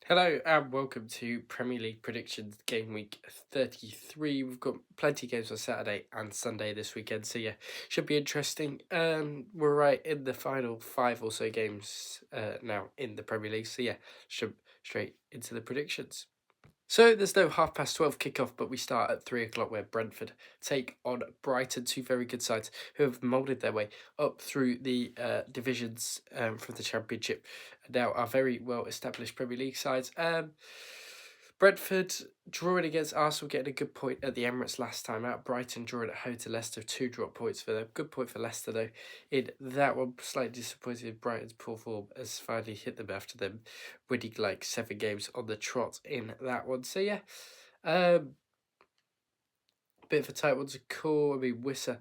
Hello and welcome to Premier League Predictions Game Week 33. We've got plenty of games on Saturday and Sunday this weekend, so yeah, should be interesting. We're right in the final five or so games now in the Premier League, so yeah, should straight into the predictions. So there's no 12:30 kickoff, but we start at 3 o'clock where Brentford take on Brighton, two very good sides who have moulded their way up through the divisions from the Championship and now are very well established Premier League sides. Brentford drawing against Arsenal, getting a good point at the Emirates last time out. Brighton drawing at home to Leicester, 2 drop points for them. Good point for Leicester though. In that one, slightly disappointed. Brighton's poor form has finally hit them after them winning like 7 games on the trot in that one. So yeah, bit of a tight one to call. I mean, Wissa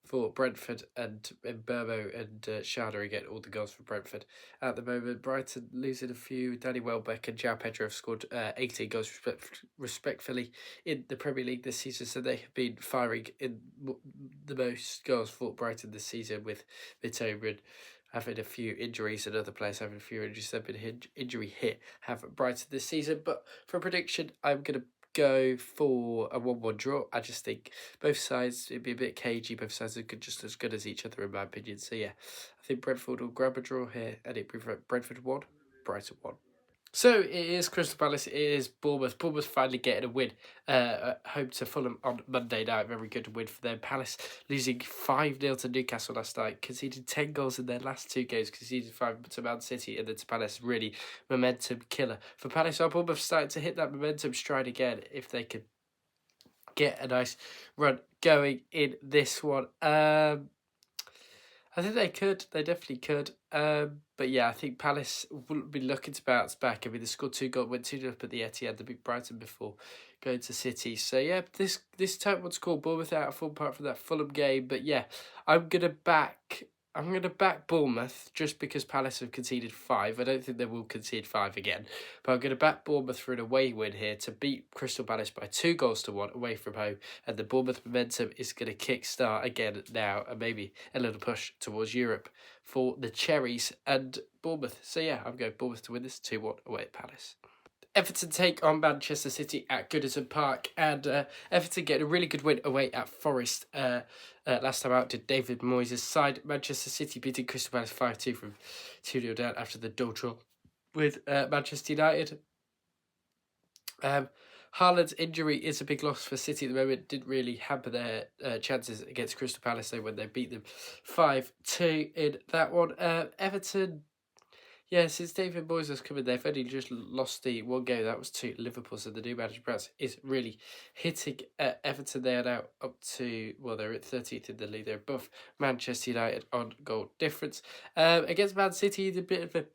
for Brentford and Burmo and Sharda again, all the goals for Brentford at the moment. Brighton losing a few. Danny Welbeck and João Pedro have scored 18 goals respectfully in the Premier League this season, so they have been firing in the most goals for Brighton this season, with Mitoma having a few injuries and other players having a few injuries. They've been injury hit have Brighton this season. But for a prediction, I'm going to go for a 1-1 draw. I just think both sides, it'd be a bit cagey. Both sides are just as good as each other, in my opinion. So yeah, I think Brentford will grab a draw here, and it'd be Brentford 1, Brighton 1. So it is Crystal Palace, it is Bournemouth. Bournemouth finally getting a win at home to Fulham on Monday night. Very good win for them. Palace losing 5-0 to Newcastle last night. Conceded 10 goals in their last 2 games. Conceded 5 to Man City and then to Palace. Really momentum killer for Palace. Bournemouth starting to hit that momentum stride again if they could get a nice run going in this one. I think they could. They definitely could. But yeah, I think Palace will be looking to bounce back. I mean, they scored 2 goals, went 2 up at the Etihad, the big Brighton before going to City. So yeah, this time one's called Bournemouth out of form apart from that Fulham game. But yeah, I'm gonna back Bournemouth just because Palace have conceded 5. I don't think they will concede 5 again. But I'm going to back Bournemouth for an away win here to beat Crystal Palace by 2-1 away from home. And the Bournemouth momentum is going to kick-start again now, and maybe a little push towards Europe for the Cherries and Bournemouth. So yeah, I'm going Bournemouth to win this 2-1 away at Palace. Everton take on Manchester City at Goodison Park, and Everton get a really good win away at Forest. Last time out did David Moyes' side. Manchester City beating Crystal Palace 5-2 from 2-0 down after the dull draw with Manchester United. Haaland's injury is a big loss for City at the moment. Didn't really hamper their chances against Crystal Palace though when they beat them 5-2 in that one. Everton, yeah, since David Moyes has come in, they've only just lost the 1 game. That was to Liverpool, so the new manager perhaps is really hitting Everton. They are now up to, well, they're at 13th in the league. They're above Manchester United on goal difference. Against Man City, a bit of a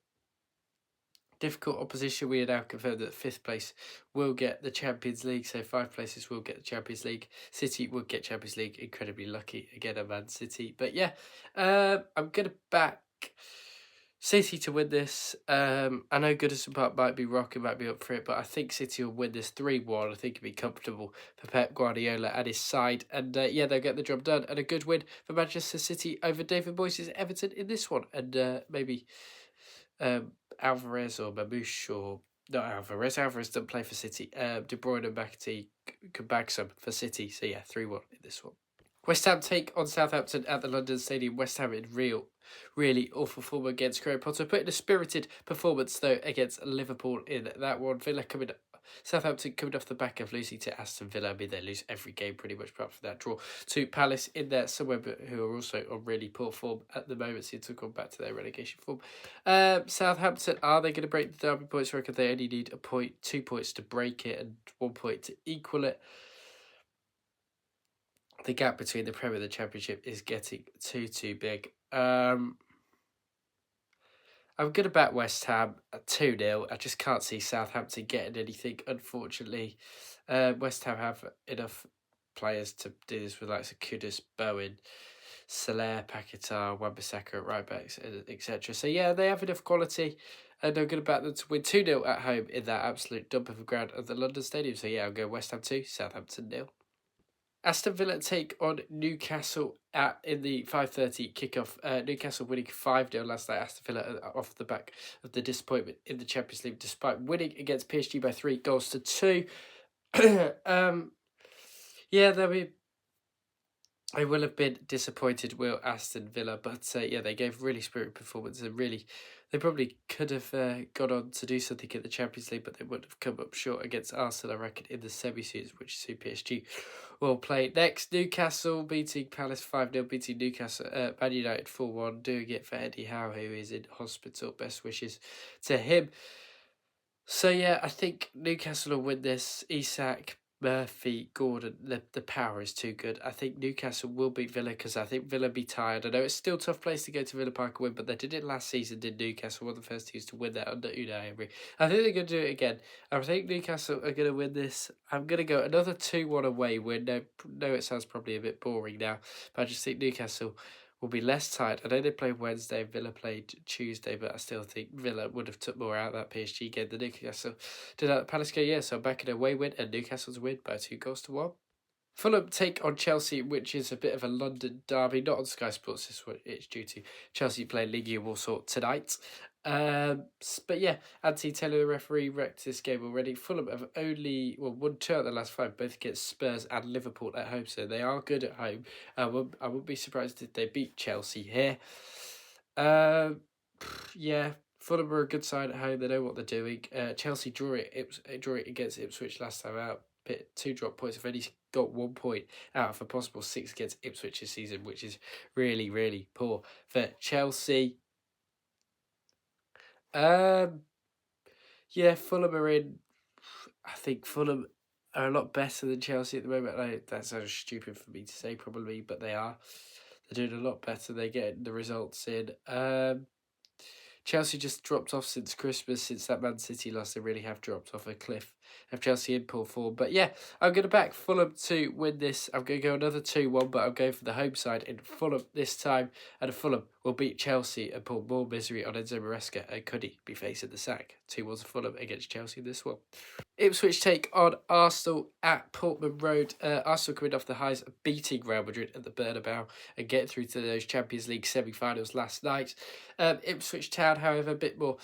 difficult opposition. We are now confirmed that 5th place will get the Champions League, so 5 places will get the Champions League. City will get Champions League. Incredibly lucky again at Man City. But yeah, I'm going to back City to win this. I know Goodison Park might be rocking, might be up for it, but I think City will win this 3-1. I think it'll be comfortable for Pep Guardiola and his side. And yeah, they'll get the job done. And a good win for Manchester City over David Moyes' Everton in this one. And maybe Alvarez or Mamouche or... Not Alvarez. Alvarez doesn't play for City. De Bruyne and McAtee could bag some for City. So yeah, 3-1 in this one. West Ham take on Southampton at the London Stadium. West Ham in really awful form against Graham Potter. Put in a spirited performance, though, against Liverpool in that one. Southampton coming off the back of losing to Aston Villa. I mean, they lose every game pretty much apart from that draw to Palace in there somewhere, but who are also on really poor form at the moment, seem to have gone back to their relegation form. Southampton, are they going to break the Derby points record? They only need 2 points to break it and 1 point to equal it. The gap between the Premier and the Championship is getting too big. I'm going to back West Ham at 2-0. I just can't see Southampton getting anything, unfortunately. West Ham have enough players to do this with like Kudus, Bowen, Soler, Paquetá, Wan-Bissaka at right backs, etc. So yeah, they have enough quality, and I'm going to back them to win 2-0 at home in that absolute dump of a ground at the London Stadium. So yeah, I'll go West Ham 2, Southampton 0. Aston Villa take on Newcastle in the 5:30 kickoff. Newcastle winning 5-0 last night. Aston Villa off the back of the disappointment in the Champions League, despite winning against PSG by 3-2. Yeah, I will have been disappointed, will Aston Villa, but yeah, they gave really spirited performance and they probably could have gone on to do something in the Champions League, but they would have come up short against Arsenal, I reckon, in the semi-series, which is who PSG will play next. Newcastle beating Palace 5-0, beating Newcastle, Man United 4-1, doing it for Eddie Howe, who is in hospital. Best wishes to him. So yeah, I think Newcastle will win this. Isak, Murphy, Gordon, the power is too good. I think Newcastle will beat Villa because I think Villa be tired. I know it's still a tough place to go to Villa Park and win, but they did it last season, did Newcastle, one of the first teams to win that under Unai Emery. I think they're going to do it again. I think Newcastle are going to win this. I'm going to go another 2-1 away win. No, it sounds probably a bit boring now, but I just think Newcastle will be less tight. I know they played Wednesday, Villa played Tuesday, but I still think Villa would have took more out of that PSG game than Newcastle did at the Palace game. Yeah, so I'm back in a away win and Newcastle's win by 2-1. Fulham take on Chelsea, which is a bit of a London derby, not on Sky Sports. This one it's due to Chelsea playing Legia Warsaw tonight. But yeah, Anthony Taylor, the referee, wrecked this game already. Fulham have only won 2 out of the last 5, both against Spurs and Liverpool at home, so they are good at home. I wouldn't be surprised if they beat Chelsea here. Yeah, Fulham are a good side at home. They know what they're doing. Chelsea drew it against Ipswich last time out. 2 drop points. Have only got 1 point out of a possible 6 against Ipswich this season, which is really, really poor for Chelsea. Yeah, Fulham are in. I think Fulham are a lot better than Chelsea at the moment. That sounds stupid for me to say, probably, but they are. They're doing a lot better. They're getting the results in. Chelsea just dropped off since Christmas. Since that Man City loss, they really have dropped off a cliff of Chelsea in poor form. But yeah, I'm going to back Fulham to win this. I'm going to go another 2-1, but I'm going for the home side in Fulham this time. And Fulham will beat Chelsea and pull more misery on Enzo Maresca. And could he be facing the sack? 2-1 Fulham against Chelsea in this one. Ipswich take on Arsenal at Portman Road. Arsenal coming off the highs of beating Real Madrid at the Bernabeu and getting through to those Champions League semi-finals last night. Ipswich Town, however, a bit more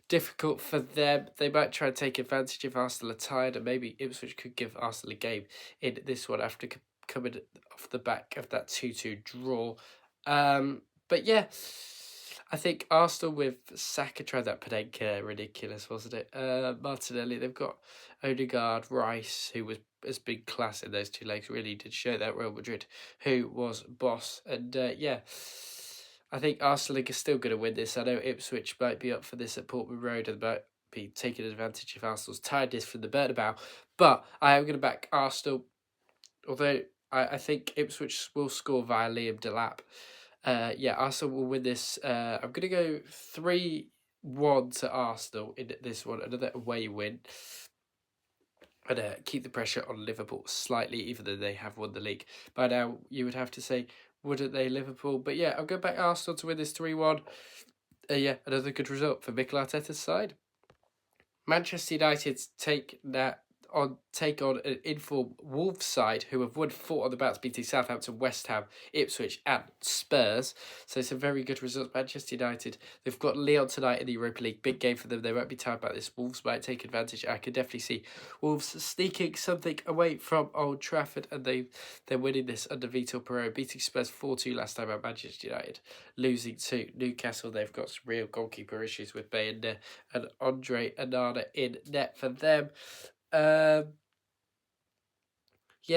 difficult for them. They might try and take advantage if Arsenal are tired, and maybe Ipswich could give Arsenal a game in this one after coming off the back of that 2-2 draw. But yeah, I think Arsenal with Saka tried that Panenka, ridiculous, wasn't it? Martinelli, they've got Odegaard, Rice, who has been class in those 2 legs, really did show that Real Madrid who was boss. And yeah, I think Arsenal are still going to win this. I know Ipswich might be up for this at Portman Road and might be taking advantage of Arsenal's tiredness from the Bernabeu, but I am going to back Arsenal, although I think Ipswich will score via Liam Delap. Yeah, Arsenal will win this. I'm going to go 3-1 to Arsenal in this one. Another away win. And keep the pressure on Liverpool slightly, even though they have won the league. By now, you would have to say, wouldn't they, Liverpool? But yeah, I'll go back Arsenal to win this 3-1. Yeah, another good result for Mikel Arteta's side. Manchester United take on an informed Wolves side who have won 4 on the bounce, beating Southampton, West Ham, Ipswich and Spurs. So it's a very good result. Manchester United, they've got Lyon tonight in the Europa League. Big game for them. They won't be tired about this. Wolves might take advantage. I can definitely see Wolves sneaking something away from Old Trafford, and they're winning this under Vitor Pereira, beating Spurs 4-2 last time at Manchester United, losing to Newcastle. They've got some real goalkeeper issues with Bayanda and Andre Onana in net for them. Yeah,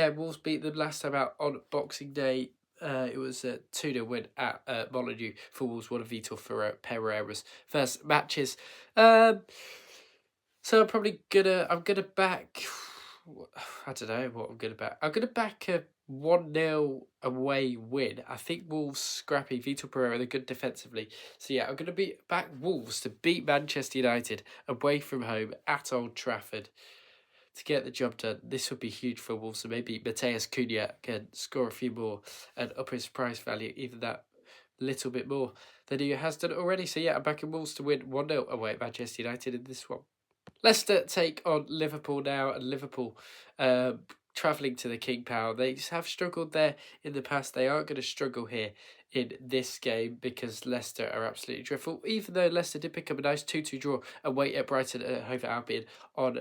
Wolves beat them last time out on Boxing Day. It was a 2-0 win at Molineux for Wolves, one of Vitor Pereira's first matches. So I'm gonna back. I don't know what I'm gonna back. I'm gonna back a 1-0 away win. I think Wolves scrappy. Vitor Pereira, they're good defensively. So yeah, I'm gonna back Wolves to beat Manchester United away from home at Old Trafford to get the job done. This would be huge for Wolves. So maybe Mateus Cunha can score a few more and up his price value even that little bit more than he has done already. So yeah, I'm backing Wolves to win 1-0 away at Manchester United in this one. Leicester take on Liverpool now, and Liverpool travelling to the King Power. They have struggled there in the past. They aren't going to struggle here in this game because Leicester are absolutely dreadful. Even though Leicester did pick up a nice 2-2 draw away at Brighton at Hove Albion on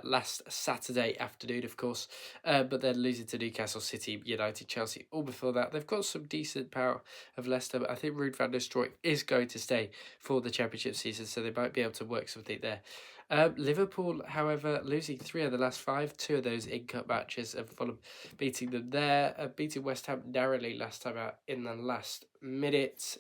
last Saturday afternoon, of course, but then losing to Newcastle City, United, Chelsea, all before that. They've got some decent power of Leicester, but I think Ruud van Nistelrooy is going to stay for the Championship season, so they might be able to work something there. Liverpool, however, losing 3 of the last 5, 2 of those in cup matches, and Fulham beating them there, beating West Ham narrowly last time out in the last minute.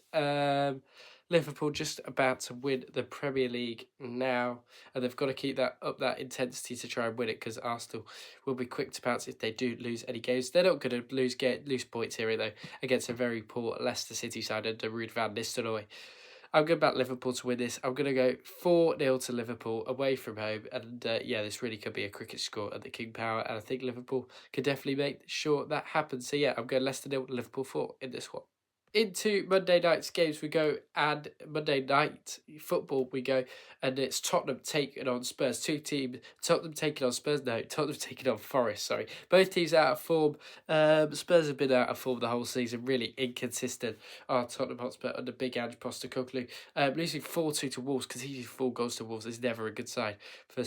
Liverpool just about to win the Premier League now, and they've got to keep that up, that intensity to try and win it, because Arsenal will be quick to pounce if they do lose any games. They're not going to lose points here though against a very poor Leicester City side under Ruud van Nistelrooy. I'm going to back Liverpool to win this. I'm going to go 4-0 to Liverpool away from home. And yeah, this really could be a cricket score at the King Power. And I think Liverpool could definitely make sure that happens. So yeah, I'm going Leicester 0, Liverpool 4 in this one. Into Monday night's games we go, and Monday night football we go, and it's Tottenham taking on Spurs. Two teams, Tottenham taking on Spurs, no, Tottenham taking on Forest, sorry. Both teams out of form. Spurs have been out of form the whole season, really inconsistent. Tottenham Hotspur under Big Ange Postecoglou, losing 4-2 to Wolves, because he 4 goals to Wolves is never a good sign for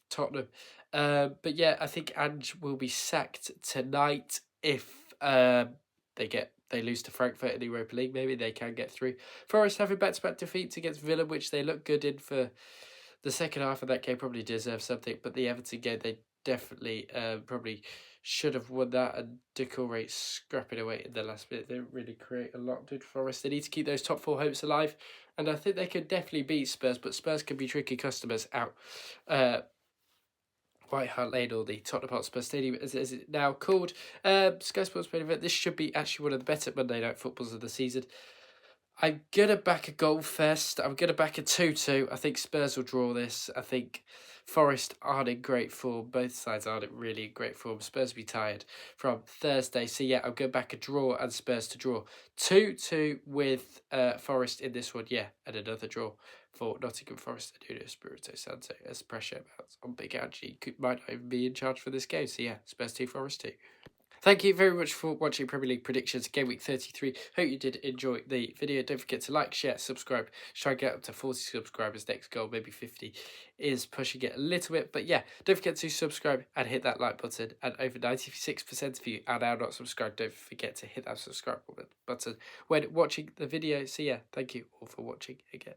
Tottenham. But yeah, I think Ange will be sacked tonight if they lose to Frankfurt in the Europa League. Maybe they can get through. Forest having back-to-back defeats against Villa, which they look good in for the second half of that game. Probably deserve something, but the Everton game, they definitely probably should have won that, and Doucouré scrapping away in the last bit. They didn't really create a lot, did Forest. They need to keep those top 4 hopes alive, and I think they could definitely beat Spurs, but Spurs can be tricky customers out White Hart Lane, or the Tottenham Hotspur Stadium as it now called. Sky Sports main event. This should be actually one of the better Monday night footballs of the season. I'm going to back a goal fest. I'm going to back a 2-2. I think Spurs will draw this. I think Forest aren't in great form. Both sides aren't really in great form. Spurs will be tired from Thursday. So yeah, I'm going back a draw and Spurs to draw. 2-2 with Forest in this one. Yeah, and another draw for Nottingham Forest and Nuno Espirito Santo as pressure mounts on Big Angie. Might not even be in charge for this game. So yeah, Spurs 2, Forest 2. Thank you very much for watching Premier League predictions Game Week 33. Hope you did enjoy the video. Don't forget to like, share, subscribe. Try and get up to 40 subscribers. Next goal, maybe 50, is pushing it a little bit. But yeah, don't forget to subscribe and hit that like button. And over 96% of you are now not subscribed. Don't forget to hit that subscribe button when watching the video. So yeah, thank you all for watching again.